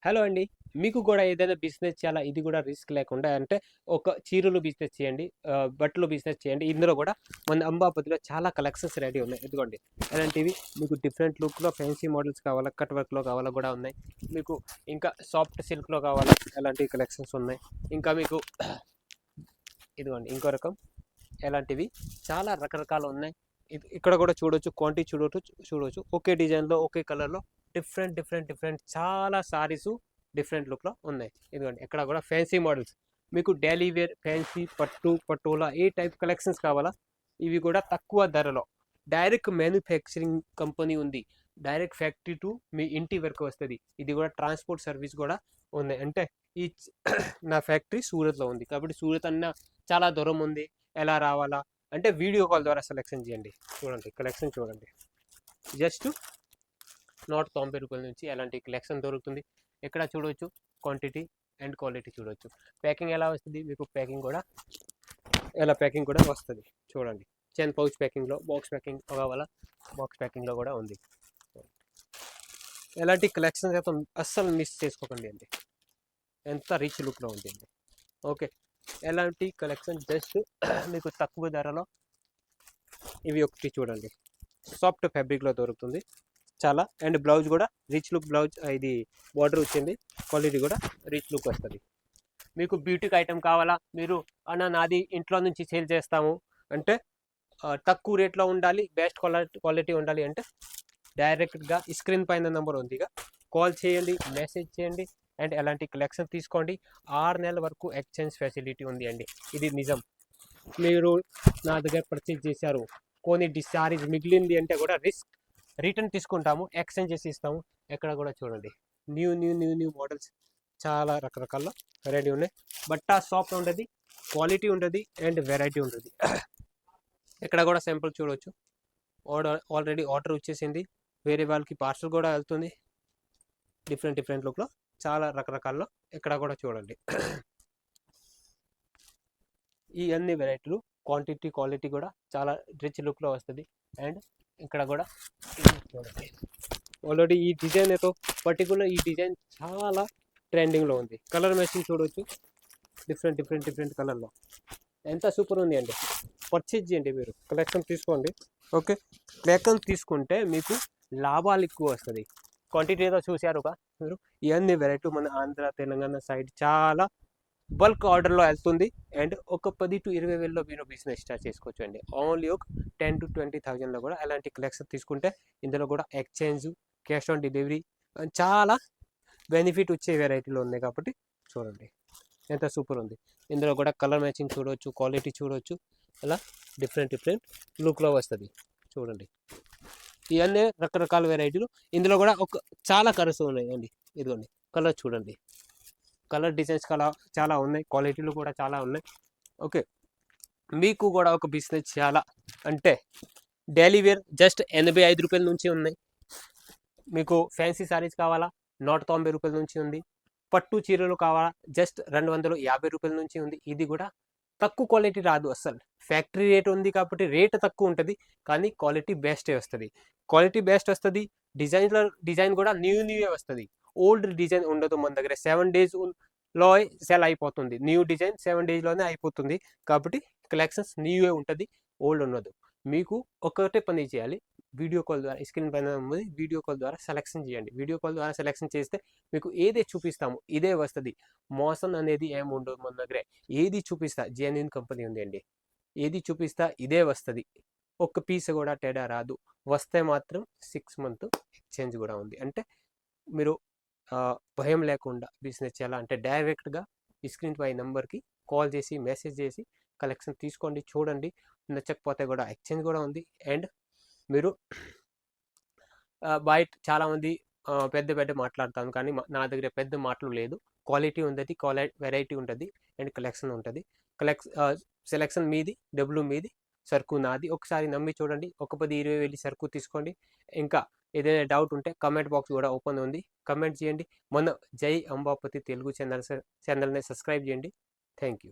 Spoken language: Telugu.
హలో అండి. మీకు గూడా ఏదైనా బిజినెస్ చేయాలా, ఇది గూడా రిస్క్ లేకుండా అంటే, ఒక చీరలు బిజినెస్ చేయండి, బట్టలు బిజినెస్ చేయండి. ఇందులో గూడా మన అంబాపతిలో చాలా కలెక్షన్స్ రెడీ ఉన్నాయి. ఇదిగోండి ఇలాంటివి మీకు డిఫరెంట్ లుక్‌లో ఫ్యాన్సీ మోడల్స్ కావాలా, కట్ వర్క్‌లో కావాలా గూడా ఉన్నాయి. మీకు ఇంకా సాఫ్ట్ సిల్క్‌లో కావాలా, ఎలాంటి కలెక్షన్స్ ఉన్నాయి. ఇంకా మీకు ఇదిగోండి ఇంకో రకం ఎలాంటివి చాలా రకరకాలు ఉన్నాయి. ఇక్కడ కూడా చూడొచ్చు, క్వాంటిటీ చూడొచ్చు. ఒకే డిజైన్‌లో, ఒకే కలర్‌లో డిఫరెంట్ చాలా సారీసు డిఫరెంట్ లుక్‌లో ఉన్నాయి. ఇదిగోండి ఇక్కడ కూడా ఫ్యాన్సీ మోడల్స్. మీకు డైలీ వేర్, ఫ్యాన్సీ, పటోలా ఏ టైప్ కలెక్షన్స్ కావాలా, ఇవి కూడా తక్కువ ధరలో. డైరెక్ట్ మ్యానుఫ్యాక్చరింగ్ కంపెనీ ఉంది. డైరెక్ట్ ఫ్యాక్టరీ టు మీ ఇంటి వరకు వస్తుంది. ఇది కూడా ట్రాన్స్పోర్ట్ సర్వీస్ కూడా ఉన్నాయి. అంటే ఈ నా ఫ్యాక్టరీ సూరత్లో ఉంది కాబట్టి సూరత్ అన్న చాలా దూరం ఉంది. ఎలా రావాలా అంటే వీడియో కాల్ ద్వారా సెలెక్షన్ చేయండి. చూడండి కలెక్షన్ చూడండి. జస్ట్ ₹190 నుంచి ఎలాంటి కలెక్షన్ దొరుకుతుంది. ఇక్కడ చూడవచ్చు క్వాంటిటీ అండ్ క్వాలిటీ చూడవచ్చు. ప్యాకింగ్ ఎలా వస్తుంది, మీకు ప్యాకింగ్ కూడా వస్తుంది. చూడండి 10 పౌచ్ ప్యాకింగ్లో, బాక్స్ ప్యాకింగ్ కావాలా, బాక్స్ ప్యాకింగ్లో కూడా ఉంది. ఎలాంటి కలెక్షన్స్ అయితే అస్సలు మిస్ చేసుకోకండి అండి. ఎంత రిచ్ లుక్లో ఉంటుంది. ఓకే, ఎలాంటి కలెక్షన్ జస్ట్ మీకు తక్కువ ధరలో ఇవి ఒకటి చూడండి. సాఫ్ట్ ఫ్యాబ్రిక్లో దొరుకుతుంది చాలా. అండ్ బ్లౌజ్ కూడా రిచ్ లుక్ బ్లౌజ్, ఇది బార్డర్ వచ్చింది. క్వాలిటీ కూడా రిచ్ లుక్ వస్తుంది. మీకు బ్యూటీకి ఐటమ్ కావాలా, మీరు నాది ఇంట్లో నుంచి సేల్ చేస్తాము అంటే తక్కువ రేట్లో ఉండాలి, బెస్ట్ క్వాలిటీ ఉండాలి అంటే డైరెక్ట్గా స్క్రీన్ పైన నెంబర్ ఉంది, కాల్ చేయండి, మెసేజ్ చేయండి. అండ్ ఎలాంటి కలెక్షన్ తీసుకోండి. 6 నెలల వరకు ఎక్స్చేంజ్ ఫెసిలిటీ ఉంది అండి. ఇది నిజం. మీరు నా దగ్గర పర్చేజ్ చేశారు, కొన్ని సారీస్ మిగిలింది అంటే కూడా రిటర్న్ తీసుకుంటాము, ఎక్స్చేంజ్ చేసి ఇస్తాము. ఎక్కడ కూడా చూడండి న్యూ మోడల్స్ చాలా రకరకాల వెరైటీ ఉన్నాయి. బట్ట సాఫ్ట్ ఉంటుంది, క్వాలిటీ ఉంటుంది అండ్ వెరైటీ ఉంటుంది. ఇక్కడ కూడా సింపుల్ చూడవచ్చు. ఆల్రెడీ ఆర్డర్ వచ్చేసింది, వేరే వాళ్ళకి పార్సల్ కూడా వెళ్తుంది. డిఫరెంట్ లుక్లో చాలా రకరకాల్లో ఇక్కడ కూడా చూడండి. ఈ అన్ని వెరైటీలు క్వాంటిటీ క్వాలిటీ కూడా చాలా రిచ్ లుక్లో వస్తుంది. అండ్ ఇక్కడ కూడా చూడండి, ఆల్రెడీ ఈ డిజైన్ ఏదో పర్టికులర్ ఈ డిజైన్ చాలా ట్రెండింగ్లో ఉంది. కలర్ మ్యాచింగ్ చూడవచ్చు, డిఫరెంట్ కలర్లో ఎంత సూపర్ ఉంది అండి. పర్చేజ్ చేయండి, మీరు కలెక్షన్ తీసుకోండి. ఓకే, కలెక్షన్ తీసుకుంటే మీకు లాభాలు ఎక్కువ వస్తుంది. క్వాంటిటీ ఏదో చూశారుగా మీరు, ఇవన్నీ వెరైటీ మన ఆంధ్ర తెలంగాణ సైడ్ చాలా బల్క్ ఆర్డర్లో వెళ్తుంది. అండ్ ఒక 10 to 20 వేలలో మీరు బిజినెస్ స్టార్ట్ చేసుకోవచ్చు అండి. ఓన్లీ ఒక 10 to 20,000లో కూడా అలాంటి కలెక్షన్ తీసుకుంటే ఇందులో కూడా ఎక్స్చేంజ్, క్యాష్ ఆన్ డెలివరీ చాలా బెనిఫిట్ వచ్చే వెరైటీలో ఉన్నాయి. కాబట్టి చూడండి ఎంత సూపర్ ఉంది. ఇందులో కూడా కలర్ మ్యాచింగ్ చూడవచ్చు, క్వాలిటీ చూడవచ్చు, అలా డిఫరెంట్ లుక్లో వస్తుంది. చూడండి ఇవన్నీ రకరకాల వెరైటీలు. ఇందులో కూడా చాలా కలర్స్ ఉన్నాయి అండి. ఇదిగోండి కలర్ చూడండి, కలర్ డిజైన్స్ చాలా ఉన్నాయి, క్వాలిటీలు కూడా చాలా ఉన్నాయి. ఓకే, మీకు కూడా ఒక బిజినెస్ చేయాలా అంటే డైలీ వేర్ జస్ట్ ₹85 నుంచి ఉన్నాయి. మీకు ఫ్యాన్సీ సారీస్ కావాలా, ₹190 నుంచి ఉంది. పట్టు చీరలు కావాలా, జస్ట్ ₹250 నుంచి ఉంది. ఇది కూడా తక్కువ క్వాలిటీ రాదు అస్సలు. ఫ్యాక్టరీ రేట్ ఉంది కాబట్టి రేట్ తక్కువ ఉంటుంది, కానీ క్వాలిటీ బెస్టే వస్తుంది. క్వాలిటీ బెస్ట్ వస్తుంది. డిజైన్ కూడా న్యూ వస్తుంది. ఓల్డ్ డిజైన్ ఉండదు మన దగ్గర. 7 డేస్లో సెల్ అయిపోతుంది. న్యూ డిజైన్ 7 డేస్లోనే అయిపోతుంది. కాబట్టి కలెక్షన్స్ న్యూవే ఉంటుంది, ఓల్డ్ ఉండదు. మీకు ఒకటే పని చేయాలి, వీడియో కాల్ ద్వారా, స్క్రీన్ పైన వీడియో కాల్ ద్వారా సెలెక్షన్ చేయండి. వీడియో కాల్ ద్వారా సెలెక్షన్ చేస్తే మీకు ఏదే చూపిస్తాము ఇదే వస్తుంది. మోసం అనేది ఏమి ఉండదు మన దగ్గర. ఏది చూపిస్తా జెన్యూన్ కంపెనీ ఉంది అండి. ఏది చూపిస్తా ఇదే వస్తుంది. ఒక్క పీస్ కూడా తేడా రాదు. వస్తే మాత్రం 6 month ఎక్స్చేంజ్ కూడా ఉంది. అంటే మీరు భయం లేకుండా బిజినెస్ చేయాలా అంటే డైరెక్ట్గా స్క్రీన్ పై నెంబర్కి కాల్ చేసి, మెసేజ్ చేసి కలెక్షన్ తీసుకోండి, చూడండి. నచ్చకపోతే కూడా ఎక్స్చేంజ్ కూడా ఉంది. అండ్ మీరు బయట చాలామంది పెద్ద మాట్లాడతాను, కానీ నా దగ్గర పెద్ద మాటలు లేదు. క్వాలిటీ ఉంటుంది, వెరైటీ ఉంటుంది అండ్ కలెక్షన్ ఉంటుంది. సెలెక్షన్ మీది, డబ్బులు మీది, సరుకు నాది. ఒకసారి నమ్మి చూడండి. ఒక 10-20 వేలు సరుకు తీసుకోండి. ఇంకా ఏదైనా డౌట్ ఉంటే కమెంట్ బాక్స్ కూడా ఓపెన్ ఉంది, కమెంట్ చేయండి. మన జై అంబాపతి తెలుగు ఛానల్ని సబ్స్క్రైబ్ చేయండి. Thank you.